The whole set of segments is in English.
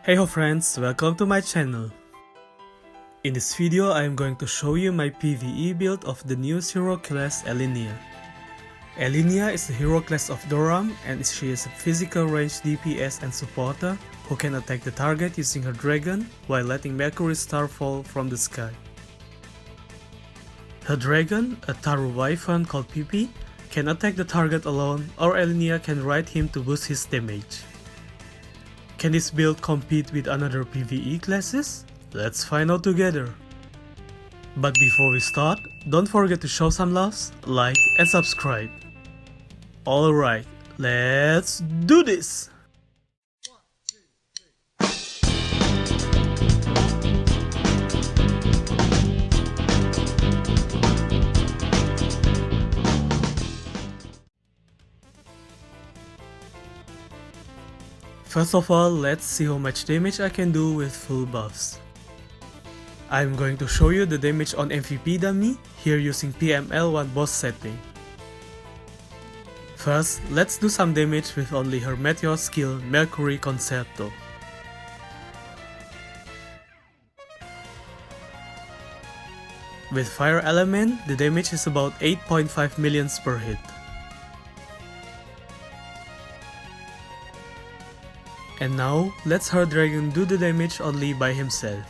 Heyho friends, welcome to my channel. In this video I am going to show you my PVE build of the new hero class Ellinia. Ellinia is the hero class of Doram and she is a physical range DPS and supporter who can attack the target using her dragon while letting Mercury star fall from the sky. Her dragon, a Taru wyvern called PP, can attack the target alone or Ellinia can ride him to boost his damage. Can this build compete with another PvE classes? Let's find out together. But before we start, don't forget to show some loves, like and subscribe. Alright, let's do this! First of all, let's see how much damage I can do with full buffs. I'm going to show you the damage on MVP dummy, here using PML1 boss setting. First, let's do some damage with only her meteor skill Mercury Concerto. With fire element, the damage is about 8.5 millions per hit. And now, let's her dragon do the damage only by himself.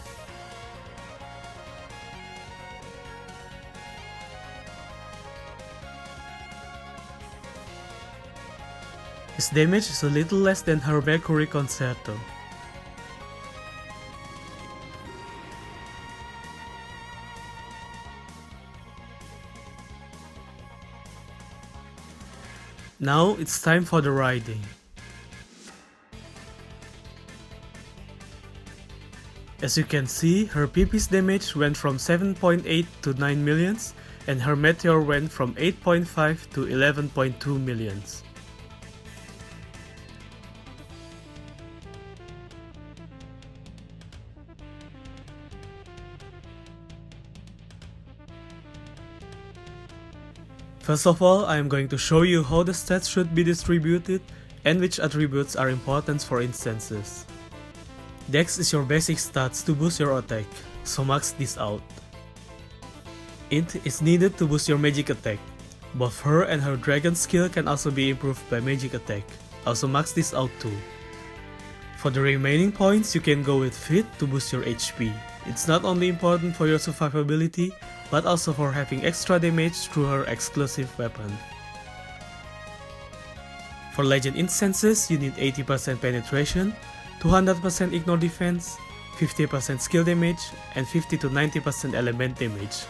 His damage is a little less than her Mercury Concerto. Now it's time for the riding. As you can see, her PP's damage went from 7.8 to 9 millions and her meteor went from 8.5 to 11.2 millions. First of all, I am going to show you how the stats should be distributed and which attributes are important for instances. Dex is your basic stats to boost your attack, so max this out. Int is needed to boost your magic attack. Both her and her dragon skill can also be improved by magic attack, also max this out too. For the remaining points, you can go with Fit to boost your HP. It's not only important for your survivability, but also for having extra damage through her exclusive weapon. For legend instances, you need 80% penetration, 200% ignore defense, 50% skill damage, and 50 to 90% element damage.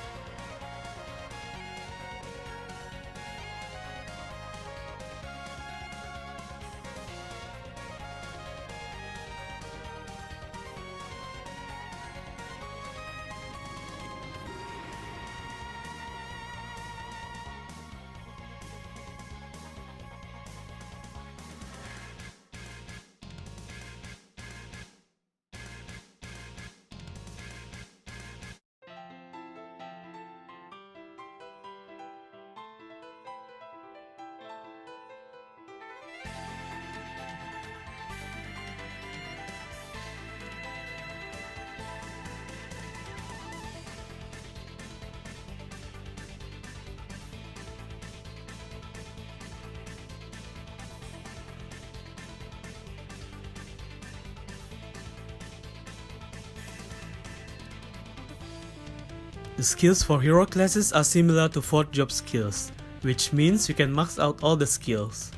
The skills for hero classes are similar to 4th job skills, which means you can max out all the skills.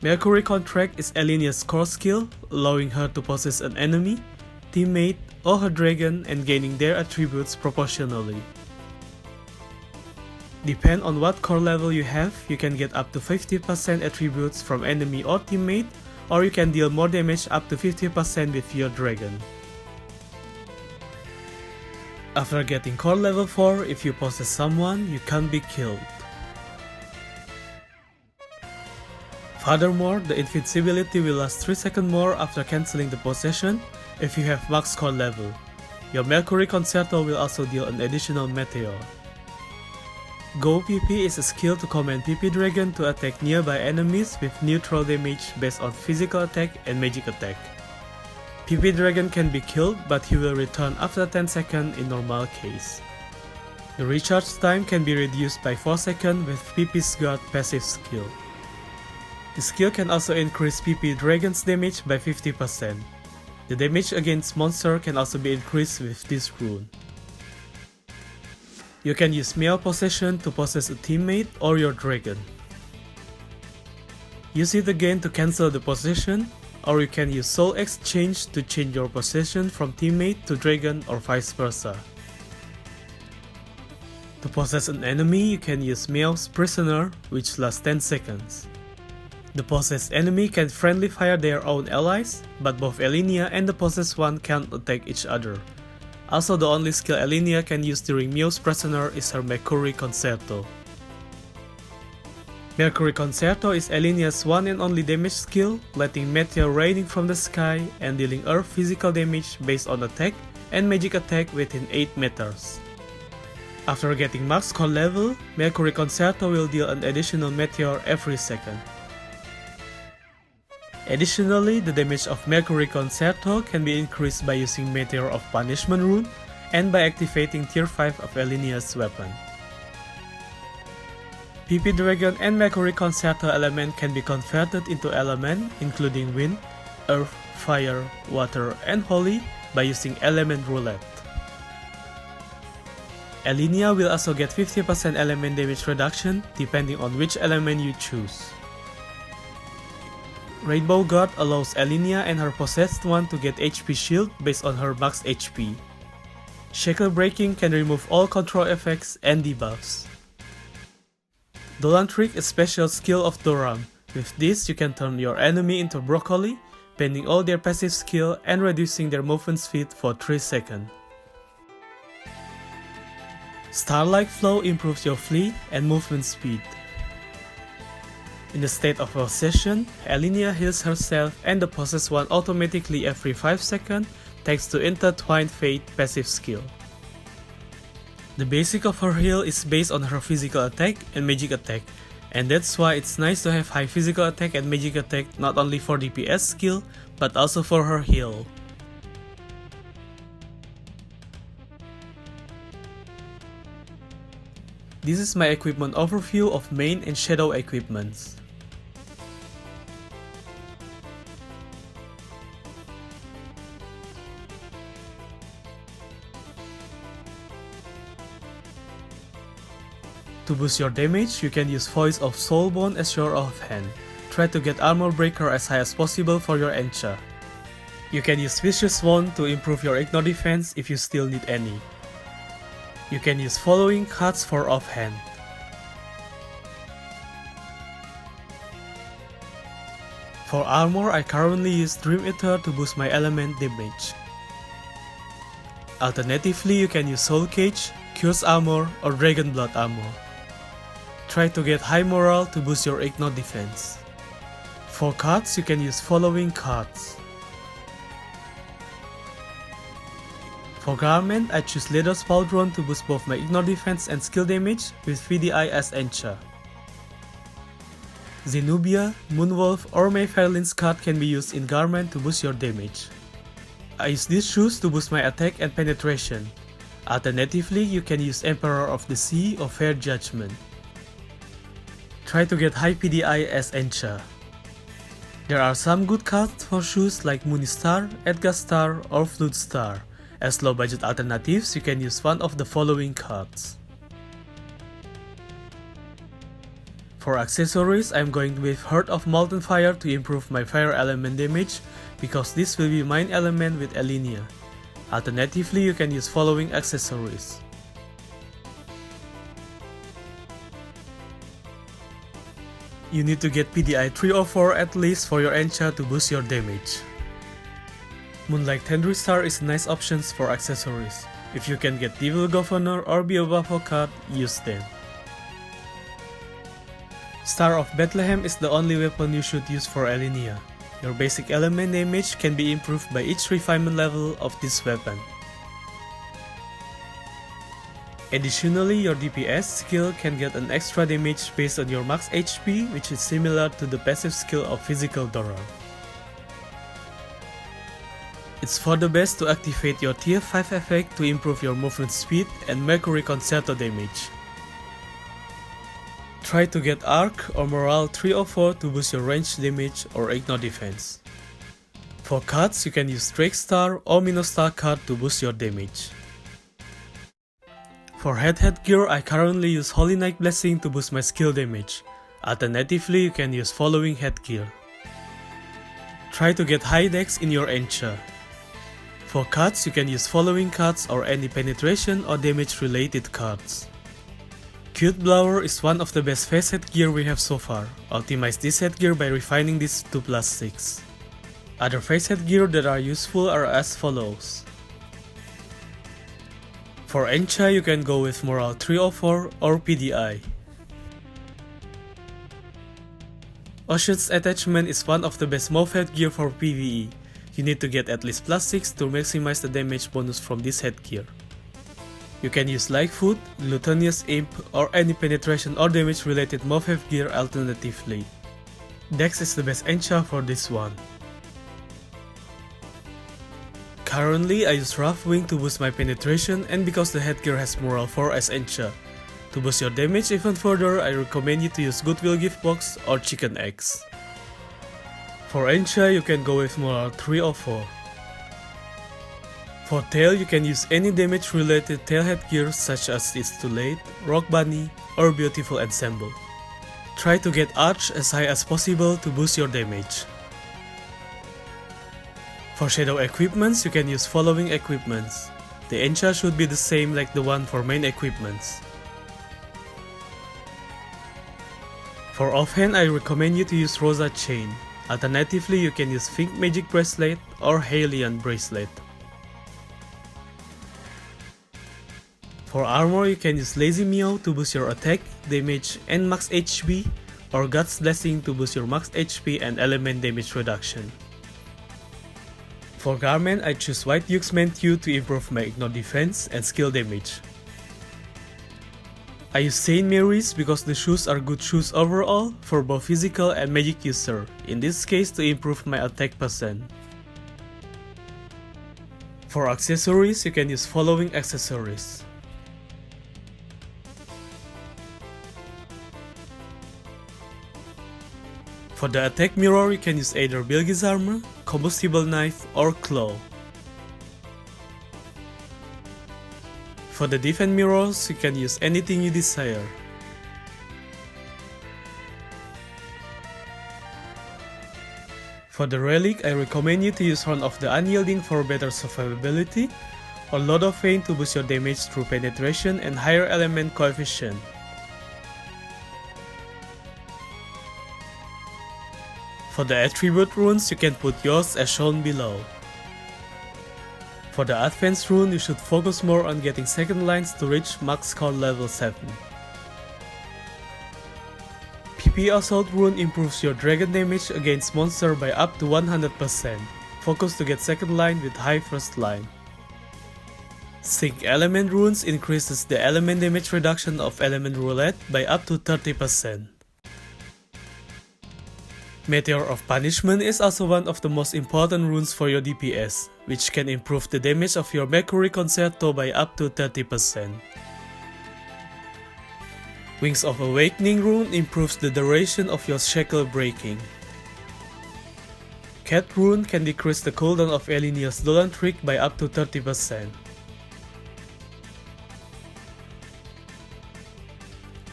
Mercury Contract is Ellinia's core skill, allowing her to possess an enemy, teammate, or her dragon and gaining their attributes proportionally. Depend on what core level you have, you can get up to 50% attributes from enemy or teammate, or you can deal more damage up to 50% with your dragon. After getting core level 4, if you possess someone, you can't be killed. Furthermore, the invincibility will last 3 seconds more after cancelling the possession if you have max core level. Your Mercury Concerto will also deal an additional meteor. Go PP is a skill to command PP Dragon to attack nearby enemies with neutral damage based on physical attack and magic attack. PP Dragon can be killed, but he will return after 10 seconds in normal case. The recharge time can be reduced by 4 seconds with PP's Guard passive skill. The skill can also increase PP Dragon's damage by 50%. The damage against monster can also be increased with this rune. You can use Meow Possession to possess a teammate or your dragon. Use it again to cancel the possession, or you can use Soul Exchange to change your possession from teammate to dragon or vice versa. To possess an enemy, you can use Meow's Prisoner, which lasts 10 seconds. The possessed enemy can friendly fire their own allies, but both Ellinia and the possessed one can't attack each other. Also, the only skill Ellinia can use during Meow's Prisoner is her Mercury Concerto. Mercury Concerto is Ellinia's one and only damage skill, letting meteor raining from the sky and dealing earth physical damage based on attack and magic attack within 8 meters. After getting max con level, Mercury Concerto will deal an additional meteor every second. Additionally, the damage of Mercury Concerto can be increased by using Meteor of Punishment rune and by activating tier 5 of Ellinia's weapon. PP Dragon and Mercury Concerto element can be converted into element including wind, earth, fire, water, and holy by using element roulette. Ellinia will also get 50% element damage reduction depending on which element you choose. Rainbow Guard allows Ellinia and her possessed one to get HP shield based on her max HP. Shackle Breaking can remove all control effects and debuffs. Dolan Trick is special skill of Doram. With this, you can turn your enemy into broccoli, bending all their passive skill and reducing their movement speed for 3 seconds. Starlight Flow improves your fleet and movement speed. In the state of possession, Ellinia heals herself and the possessed one automatically every 5 seconds thanks to Intertwined Fate passive skill. The basic of her heal is based on her physical attack and magic attack, and that's why it's nice to have high physical attack and magic attack not only for DPS skill but also for her heal. This is my equipment overview of main and shadow equipments. To boost your damage, you can use Voice of Soulbone as your offhand. Try to get Armor Breaker as high as possible for your encha. You can use Vicious Wound to improve your ignore defense if you still need any. You can use following cards for offhand. For armor, I currently use Dream Eater to boost my element damage. Alternatively, you can use Soul Cage, Curse Armor, or Dragon Blood Armor. Try to get high morale to boost your ignore defense. For cards, you can use following cards. For garment, I choose Leather Pauldron to boost both my ignore defense and skill damage with VDI as encha. Zenobia, Moonwolf, or Mayfairlin's card can be used in garment to boost your damage. I use these shoes to boost my attack and penetration. Alternatively, you can use Emperor of the Sea or Fair Judgment. Try to get high PDI as encha. There are some good cards for shoes like Moonistar, Edgar Star, or Flute Star. As low budget alternatives, you can use one of the following cards. For accessories, I am going with Heart of Molten Fire to improve my fire element damage because this will be main element with Ellinia. Alternatively, you can use following accessories. You need to get PDI 3 or 4 at least for your encha to boost your damage. Moonlight Tendry Star is a nice option for accessories. If you can get Devil Governor or Beowulf card, use them. Star of Bethlehem is the only weapon you should use for Ellinia. Your basic element damage can be improved by each refinement level of this weapon. Additionally, your DPS skill can get an extra damage based on your max HP, which is similar to the passive skill of Physical Doram. It's for the best to activate your tier 5 effect to improve your movement speed and Mercury Concerto damage. Try to get Arc or Morale 3 or 4 to boost your range damage or ignore defense. For cards, you can use Drake Star or Minostar card to boost your damage. For headgear, I currently use Holy Knight Blessing to boost my skill damage. Alternatively, you can use following headgear. Try to get high dex in your Encha. For cards, you can use following cards or any penetration or damage related cards. Cute Blower is one of the best face headgear we have so far. Optimize this headgear by refining this to +6. Other face headgear that are useful are as follows. For Encha, you can go with Morale 304 or PDI. Ocean's Attachment is one of the best move headgear for PVE. You need to get at least +6 to maximize the damage bonus from this headgear. You can use Lightfoot, Glutinous Imp, or any penetration or damage related move headgear alternatively. Dex is the best Encha for this one. Currently, I use Rough Wing to boost my penetration and because the headgear has Morale 4 as Encha. To boost your damage even further, I recommend you to use Goodwill Gift Box or Chicken Eggs. For Encha, you can go with Morale 3 or 4. For Tail, you can use any damage related tail headgear such as It's Too Late, Rock Bunny, or Beautiful Ensemble. Try to get Arch as high as possible to boost your damage. For Shadow equipments, you can use following equipments. The Encha should be the same like the one for main equipments. For offhand, I recommend you to use Rosa Chain. Alternatively, you can use Think Magic Bracelet or Hylian Bracelet. For armor, you can use Lazy Meow to boost your attack, damage, and max HP, or God's Blessing to boost your max HP and element damage reduction. For garment, I choose White Yuke's Mantue to improve my ignore defense and skill damage. I use Saint Mary's because the shoes are good shoes overall for both physical and magic user, in this case to improve my attack %. For accessories, you can use following accessories. For the attack mirror, you can use either Bilge's Armor, Combustible Knife, or Claw. For the defense mirrors, you can use anything you desire. For the relic, I recommend you to use Horn of the Unyielding for better survivability, or Load of Pain to boost your damage through penetration and higher element coefficient. For the attribute runes, you can put yours as shown below. For the advanced rune, you should focus more on getting second lines to reach max score level 7. PP Assault rune improves your dragon damage against monster by up to 100%. Focus to get second line with high first line. Sync Element runes increases the element damage reduction of Element Roulette by up to 30%. Meteor of Punishment is also one of the most important runes for your DPS, which can improve the damage of your Mercury Concerto by up to 30%. Wings of Awakening rune improves the duration of your shackle breaking. Cat rune can decrease the cooldown of Ellinia's Dolan trick by up to 30%.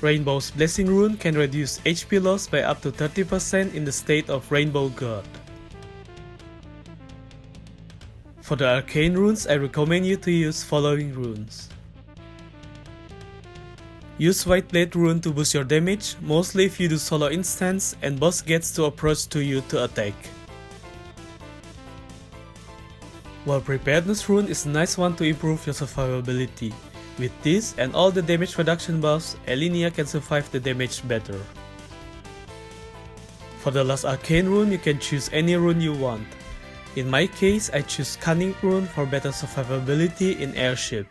Rainbow's Blessing rune can reduce HP loss by up to 30% in the state of Rainbow God. For the Arcane runes, I recommend you to use following runes. Use White Blade rune to boost your damage, mostly if you do solo instance and boss gets to approach to you to attack. While Preparedness rune is a nice one to improve your survivability. With this and all the damage reduction buffs, Ellinia can survive the damage better. For the last Arcane rune, you can choose any rune you want. In my case, I choose Cunning rune for better survivability in airship.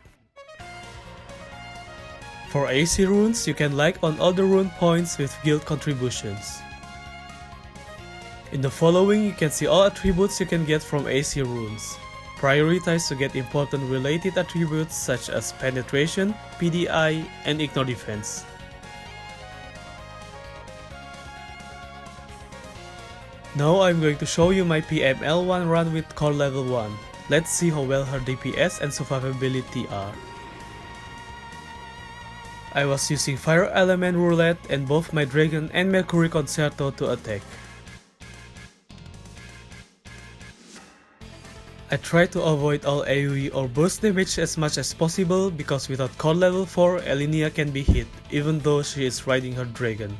For AC runes, you can like on all the rune points with guild contributions. In the following, you can see all attributes you can get from AC runes. Prioritize to get important related attributes such as penetration, PDI, and ignore defense. Now I'm going to show you my PML1 run with core level 1. Let's see how well her DPS and survivability are. I was using Fire Element Roulette and both my Dragon and Mercury Concerto to attack. I try to avoid all AoE or burst damage as much as possible because without core level 4, Ellinia can be hit even though she is riding her dragon.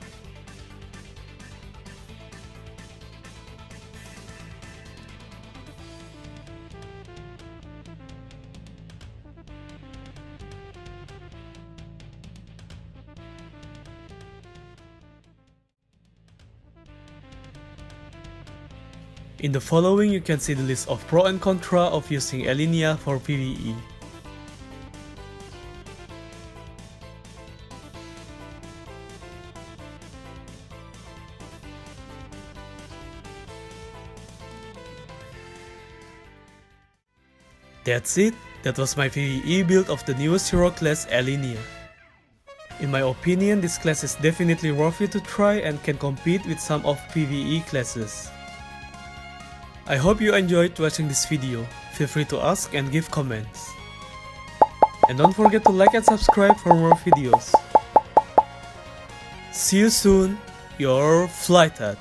In the following you can see the list of pro and contra of using Ellinia for PVE. That's it, that was my PVE build of the newest hero class Ellinia. In my opinion, this class is definitely worth it to try and can compete with some of PVE classes. I hope you enjoyed watching this video. Feel free to ask and give comments. And don't forget to like and subscribe for more videos. See you soon, your FLyTuT.